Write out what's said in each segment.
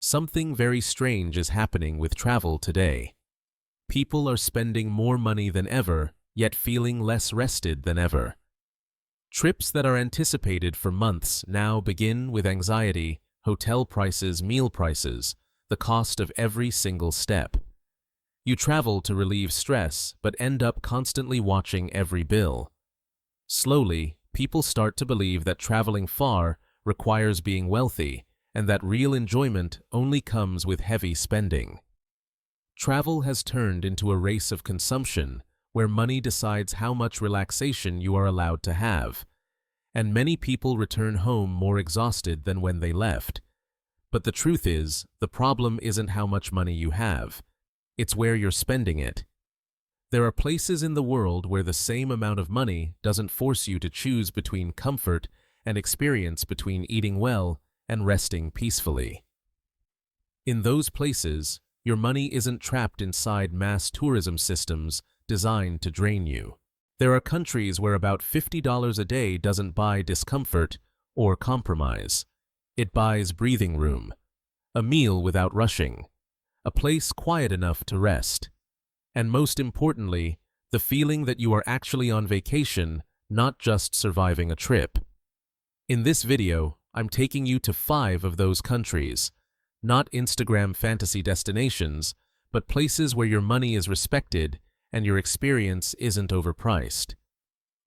Something very strange is happening with travel today. People are spending more money than ever, yet feeling less rested than ever. Trips that are anticipated for months now begin with anxiety, hotel prices, meal prices, the cost of every single step. You travel to relieve stress, but end up constantly watching every bill. Slowly, people start to believe that traveling far requires being wealthy, and that real enjoyment only comes with heavy spending. Travel has turned into a race of consumption, where money decides how much relaxation you are allowed to have, and many people return home more exhausted than when they left. But the truth is, the problem isn't how much money you have. It's where you're spending it. There are places in the world where the same amount of money doesn't force you to choose between comfort and experience, between eating well and resting peacefully. In those places, your money isn't trapped inside mass tourism systems designed to drain you. There are countries where about $50 a day doesn't buy discomfort or compromise. It buys breathing room, a meal without rushing, a place quiet enough to rest, and most importantly, the feeling that you are actually on vacation, not just surviving a trip. In this video, I'm taking you to 5 of those countries, not Instagram fantasy destinations, but places where your money is respected and your experience isn't overpriced.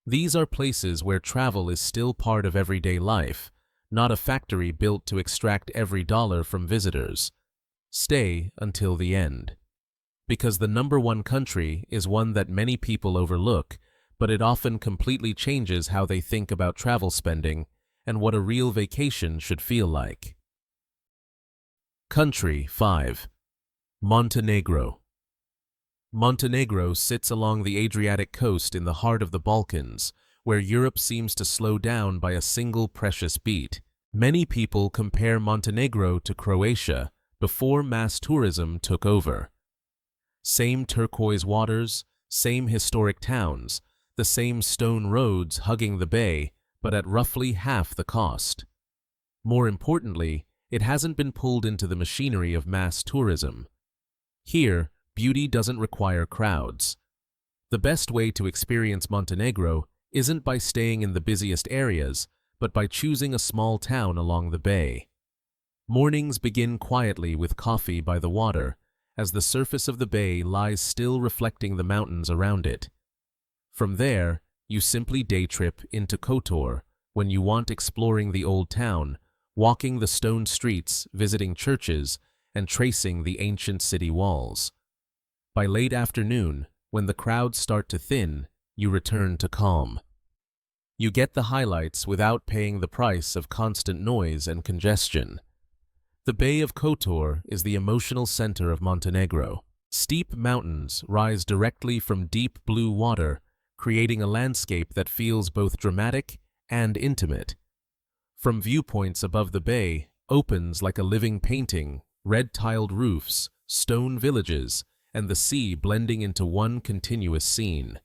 These are places where travel is still part of everyday life, not a factory built to extract every dollar from visitors. Stay until the end. Because the number one country is one that many people overlook, but it often completely changes how they think about travel spending and what a real vacation should feel like. Country 5. Montenegro. Montenegro sits along the Adriatic coast in the heart of the Balkans, where Europe seems to slow down by a single precious beat. Many people compare Montenegro to Croatia before mass tourism took over. Same turquoise waters, same historic towns, the same stone roads hugging the bay, but at roughly half the cost. More importantly, it hasn't been pulled into the machinery of mass tourism. Here, beauty doesn't require crowds. The best way to experience Montenegro isn't by staying in the busiest areas, but by choosing a small town along the bay. Mornings begin quietly with coffee by the water, as the surface of the bay lies still, reflecting the mountains around it. From there, you simply day trip into Kotor when you want, exploring the old town, walking the stone streets, visiting churches, and tracing the ancient city walls. By late afternoon, when the crowds start to thin, you return to calm. You get the highlights without paying the price of constant noise and congestion. The Bay of Kotor is the emotional center of Montenegro. Steep mountains rise directly from deep blue water, creating a landscape that feels both dramatic and intimate. From viewpoints above, the bay opens like a living painting, red-tiled roofs, stone villages, and the sea blending into one continuous scene.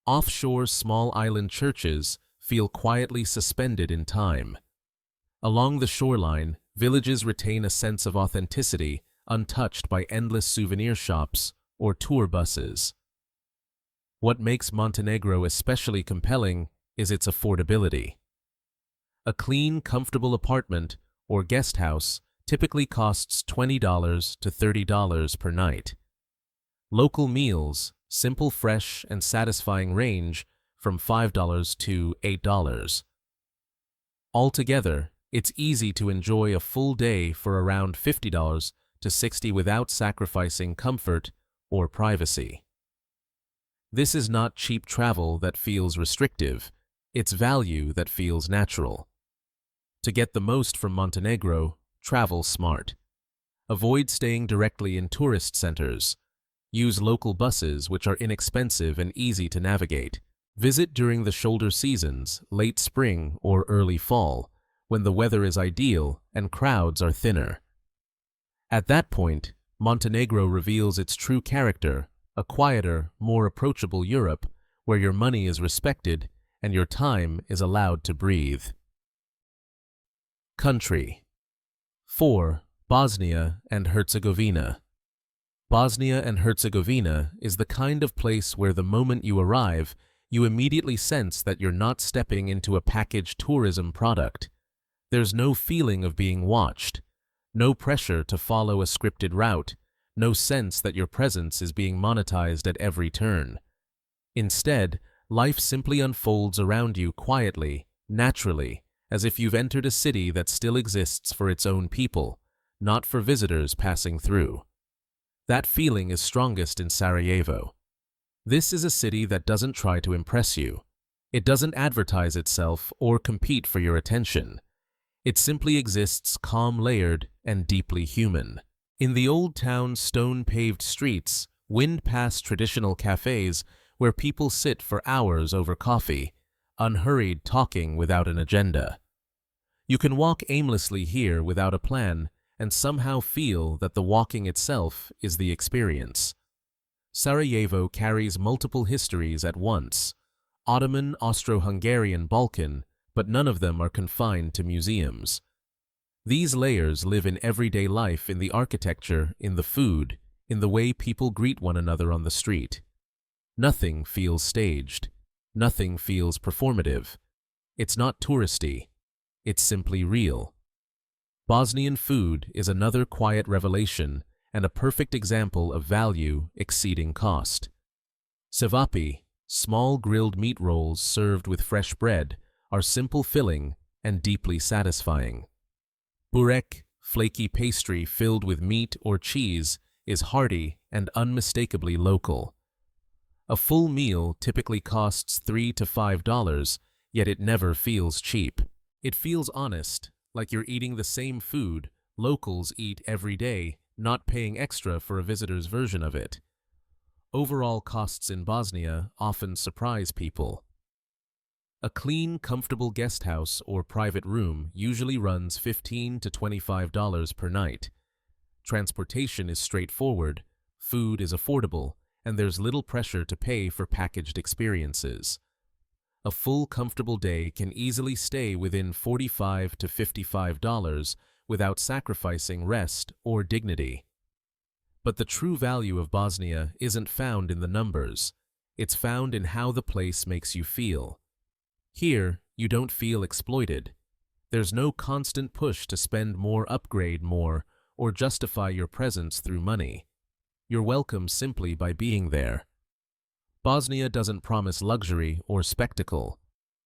Offshore, small island churches feel quietly suspended in time. Along the shoreline, villages retain a sense of authenticity, untouched by endless souvenir shops or tour buses. What makes Montenegro especially compelling is its affordability. A clean, comfortable apartment or guest house typically costs $20 to $30 per night. Local meals, simple, fresh, and satisfying, range from $5 to $8. Altogether, it's easy to enjoy a full day for around $50 to $60 without sacrificing comfort or privacy. This is not cheap travel that feels restrictive, it's value that feels natural. To get the most from Montenegro, travel smart. Avoid staying directly in tourist centers. Use local buses, which are inexpensive and easy to navigate. Visit during the shoulder seasons, late spring or early fall, when the weather is ideal and crowds are thinner. At that point, Montenegro reveals its true character, a quieter, more approachable Europe where your money is respected and your time is allowed to breathe. Country 4. Bosnia and Herzegovina. Bosnia and Herzegovina is the kind of place where the moment you arrive, you immediately sense that you're not stepping into a packaged tourism product. There's no feeling of being watched, no pressure to follow a scripted route, no sense that your presence is being monetized at every turn. Instead, life simply unfolds around you quietly, naturally, as if you've entered a city that still exists for its own people, not for visitors passing through. That feeling is strongest in Sarajevo. This is a city that doesn't try to impress you. It doesn't advertise itself or compete for your attention. It simply exists calm, layered, and deeply human. In the old town's stone-paved streets, wind past traditional cafes where people sit for hours over coffee, unhurried talking without an agenda. You can walk aimlessly here without a plan and somehow feel that the walking itself is the experience. Sarajevo carries multiple histories at once: Ottoman, Austro-Hungarian, Balkan, but none of them are confined to museums. These layers live in everyday life, in the architecture, in the food, in the way people greet one another on the street. Nothing feels staged. Nothing feels performative. It's not touristy. It's simply real. Bosnian food is another quiet revelation and a perfect example of value exceeding cost. Cevapi, small grilled meat rolls served with fresh bread, are simple, filling, and deeply satisfying. Burek, flaky pastry filled with meat or cheese, is hearty and unmistakably local. A full meal typically costs $3 to $5, yet it never feels cheap. It feels honest, like you're eating the same food locals eat every day, not paying extra for a visitor's version of it. Overall costs in Bosnia often surprise people. A clean, comfortable guest house or private room usually runs $15 to $25 per night. Transportation is straightforward, food is affordable, and there's little pressure to pay for packaged experiences. A full, comfortable day can easily stay within $45 to $55 without sacrificing rest or dignity. But the true value of Bosnia isn't found in the numbers. It's found in how the place makes you feel. Here, you don't feel exploited. There's no constant push to spend more, upgrade more, or justify your presence through money. You're welcome simply by being there. Bosnia doesn't promise luxury or spectacle.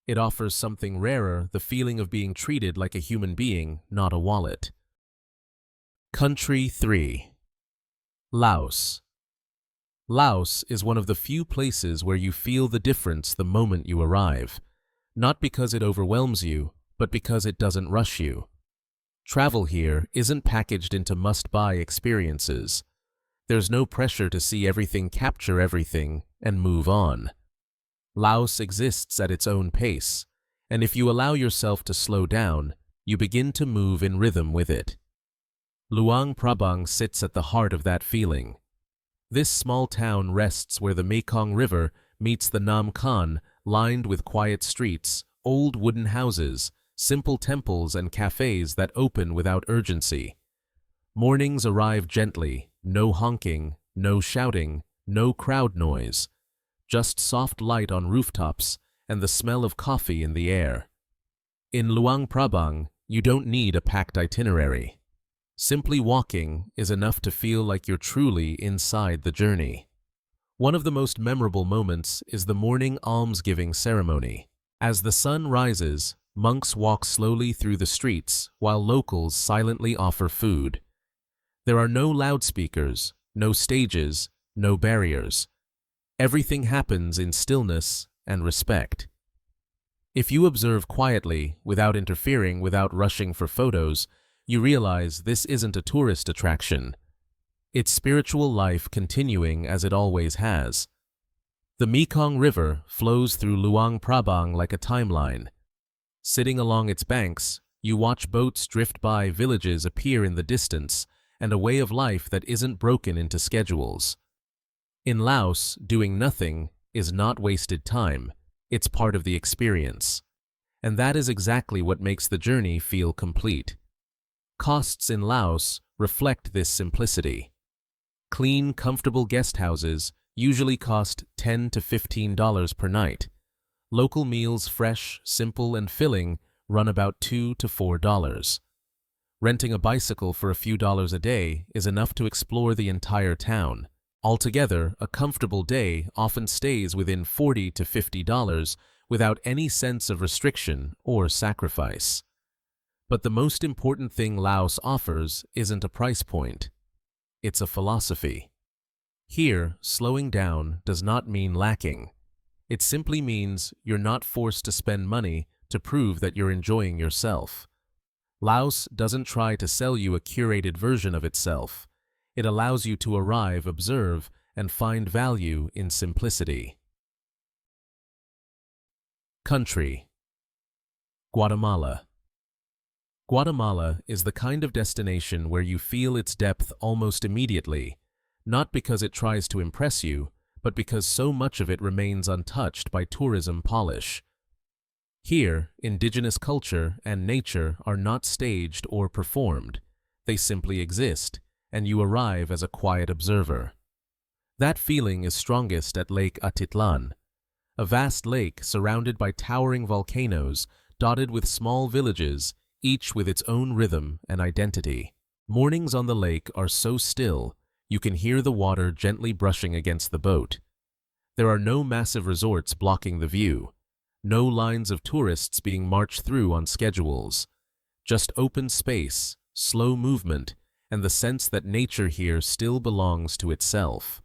It offers something rarer, the feeling of being treated like a human being, not a wallet. Country 3. Laos. Laos is one of the few places where you feel the difference the moment you arrive. Not because it overwhelms you, but because it doesn't rush you. Travel here isn't packaged into must-buy experiences. There's no pressure to see everything, capture everything, and move on. Laos exists at its own pace, and if you allow yourself to slow down, you begin to move in rhythm with it. Luang Prabang sits at the heart of that feeling. This small town rests where the Mekong River meets the Nam Khan, lined with quiet streets, old wooden houses, simple temples, and cafes that open without urgency. Mornings arrive gently, no honking, no shouting, no crowd noise, just soft light on rooftops and the smell of coffee in the air. In Luang Prabang, you don't need a packed itinerary. Simply walking is enough to feel like you're truly inside the journey. One of the most memorable moments is the morning almsgiving ceremony. As the sun rises, monks walk slowly through the streets while locals silently offer food. There are no loudspeakers, no stages, no barriers. Everything happens in stillness and respect. If you observe quietly, without interfering, without rushing for photos, you realize this isn't a tourist attraction. It's spiritual life continuing as it always has. The Mekong River flows through Luang Prabang like a timeline. Sitting along its banks, you watch boats drift by, villages appear in the distance, and a way of life that isn't broken into schedules. In Laos, doing nothing is not wasted time, it's part of the experience. And that is exactly what makes the journey feel complete. Costs in Laos reflect this simplicity. Clean, comfortable guest houses usually cost $10 to $15 per night. Local meals, fresh, simple, and filling, run about $2 to $4. Renting a bicycle for a few dollars a day is enough to explore the entire town. Altogether, a comfortable day often stays within $40 to $50 without any sense of restriction or sacrifice. But the most important thing Laos offers isn't a price point. It's a philosophy. Here, slowing down does not mean lacking. It simply means you're not forced to spend money to prove that you're enjoying yourself. Laos doesn't try to sell you a curated version of itself. It allows you to arrive, observe, and find value in simplicity. Country. Guatemala. Guatemala is the kind of destination where you feel its depth almost immediately, not because it tries to impress you, but because so much of it remains untouched by tourism polish. Here, indigenous culture and nature are not staged or performed. They simply exist, and you arrive as a quiet observer. That feeling is strongest at Lake Atitlan, a vast lake surrounded by towering volcanoes dotted with small villages, each with its own rhythm and identity. Mornings on the lake are so still, you can hear the water gently brushing against the boat. There are no massive resorts blocking the view, no lines of tourists being marched through on schedules, just open space, slow movement, and the sense that nature here still belongs to itself.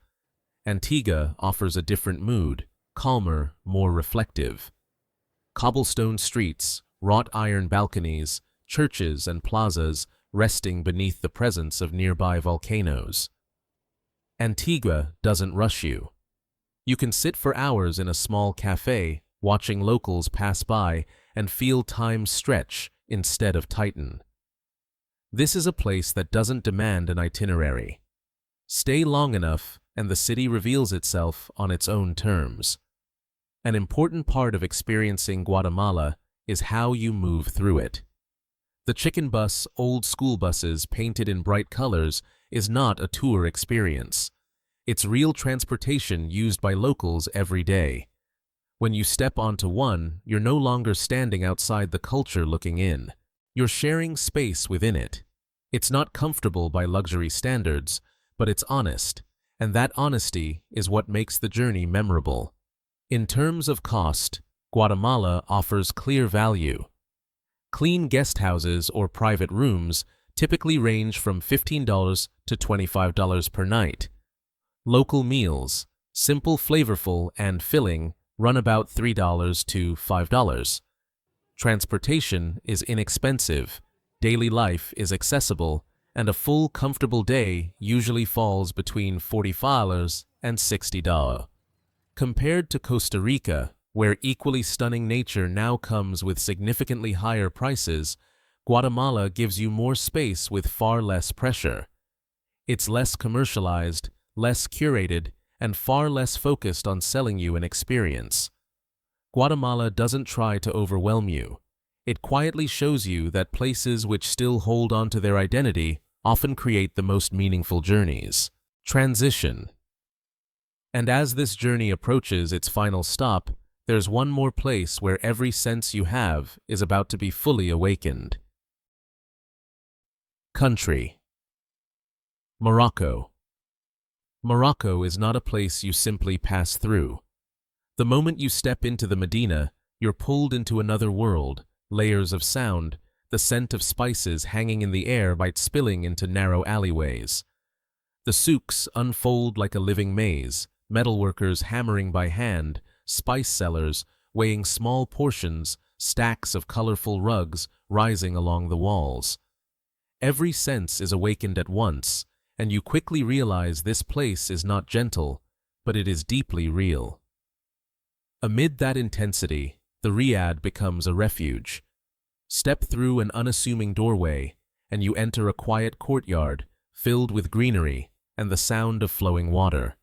Antigua offers a different mood, calmer, more reflective. Cobblestone streets, wrought iron balconies, churches and plazas resting beneath the presence of nearby volcanoes. Antigua doesn't rush you. You can sit for hours in a small cafe, watching locals pass by and feel time stretch instead of tighten. This is a place that doesn't demand an itinerary. Stay long enough and the city reveals itself on its own terms. An important part of experiencing Guatemala is how you move through it. The chicken bus, old school buses painted in bright colors, is not a tour experience. It's real transportation used by locals every day. When you step onto one, you're no longer standing outside the culture looking in. You're sharing space within it. It's not comfortable by luxury standards, but it's honest, and that honesty is what makes the journey memorable. In terms of cost, Guatemala offers clear value. Clean guest houses or private rooms typically range from $15 to $25 per night. Local meals, simple, flavorful, and filling, run about $3 to $5. Transportation is inexpensive, daily life is accessible, and a full, comfortable day usually falls between $45 and $60. Compared to Costa Rica, where equally stunning nature now comes with significantly higher prices, Guatemala gives you more space with far less pressure. It's less commercialized, less curated, and far less focused on selling you an experience. Guatemala doesn't try to overwhelm you. It quietly shows you that places which still hold on to their identity often create the most meaningful journeys. Transition. And as this journey approaches its final stop, there's one more place where every sense you have is about to be fully awakened. Country. Morocco. Morocco is not a place you simply pass through. The moment you step into the Medina, you're pulled into another world, layers of sound, the scent of spices hanging in the air by spilling into narrow alleyways. The souks unfold like a living maze, metalworkers hammering by hand, spice sellers weighing small portions, stacks of colorful rugs rising along the walls. Every sense is awakened at once, and you quickly realize this place is not gentle, but it is deeply real. Amid that intensity, the riad becomes a refuge. Step through an unassuming doorway, and you enter a quiet courtyard filled with greenery and the sound of flowing water.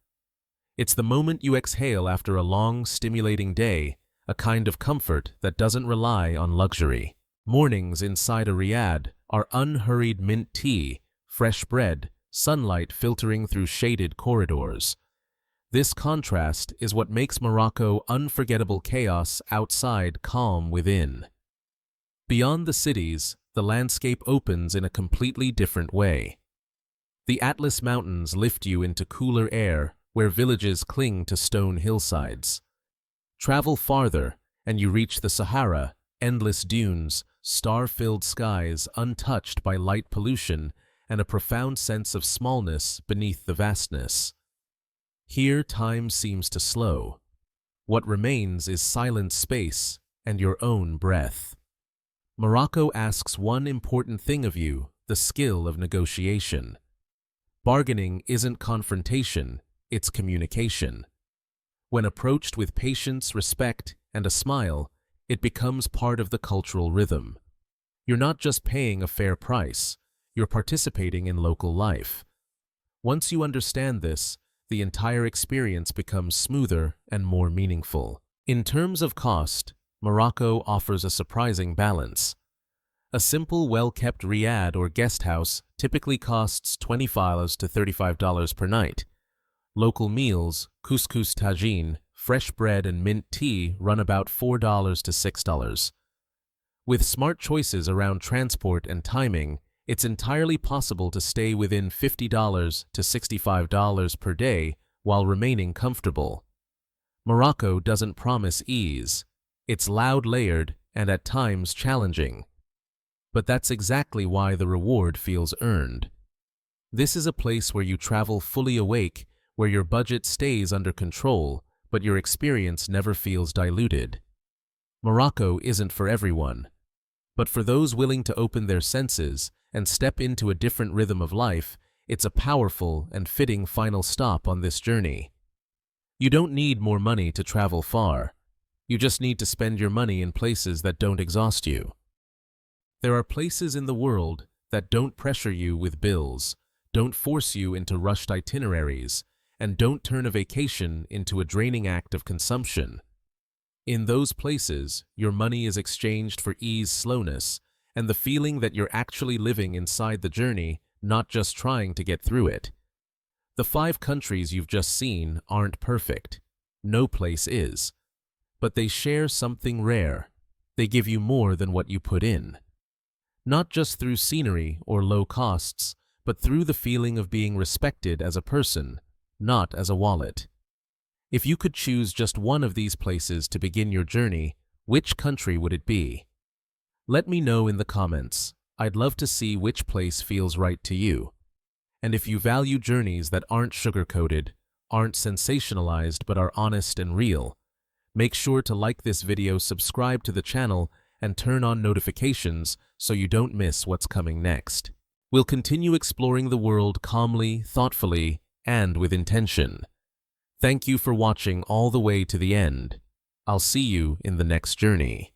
It's the moment you exhale after a long, stimulating day, a kind of comfort that doesn't rely on luxury. Mornings inside a riad are unhurried mint tea, fresh bread, sunlight filtering through shaded corridors. This contrast is what makes Morocco unforgettable: chaos outside, calm within. Beyond the cities, the landscape opens in a completely different way. The Atlas Mountains lift you into cooler air where villages cling to stone hillsides. Travel farther, and you reach the Sahara, endless dunes, star-filled skies untouched by light pollution, and a profound sense of smallness beneath the vastness. Here, time seems to slow. What remains is silent space and your own breath. Morocco asks one important thing of you: the skill of negotiation. Bargaining isn't confrontation, it's communication. When approached with patience, respect, and a smile, it becomes part of the cultural rhythm. You're not just paying a fair price, you're participating in local life. Once you understand this, the entire experience becomes smoother and more meaningful. In terms of cost, Morocco offers a surprising balance. A simple, well-kept riad or guest house typically costs $25 to $35 per night. Local meals, couscous tagine, fresh bread, and mint tea run about $4 to $6. With smart choices around transport and timing, it's entirely possible to stay within $50 to $65 per day while remaining comfortable. Morocco doesn't promise ease. It's loud, layered, and at times challenging. But that's exactly why the reward feels earned. This is a place where you travel fully awake, where your budget stays under control, but your experience never feels diluted. Morocco isn't for everyone, but for those willing to open their senses and step into a different rhythm of life, it's a powerful and fitting final stop on this journey. You don't need more money to travel far. You just need to spend your money in places that don't exhaust you. There are places in the world that don't pressure you with bills, don't force you into rushed itineraries, and don't turn a vacation into a draining act of consumption. In those places, your money is exchanged for ease, slowness, and the feeling that you're actually living inside the journey, not just trying to get through it. The 5 countries you've just seen aren't perfect. No place is. But they share something rare. They give you more than what you put in. Not just through scenery or low costs, but through the feeling of being respected as a person, not as a wallet. If you could choose just one of these places to begin your journey, which country would it be? Let me know in the comments. I'd love to see which place feels right to you. And if you value journeys that aren't sugar-coated, aren't sensationalized, but are honest and real, make sure to like this video, subscribe to the channel, and turn on notifications so you don't miss what's coming next. We'll continue exploring the world calmly, thoughtfully, and with intention. Thank you for watching all the way to the end. I'll see you in the next journey.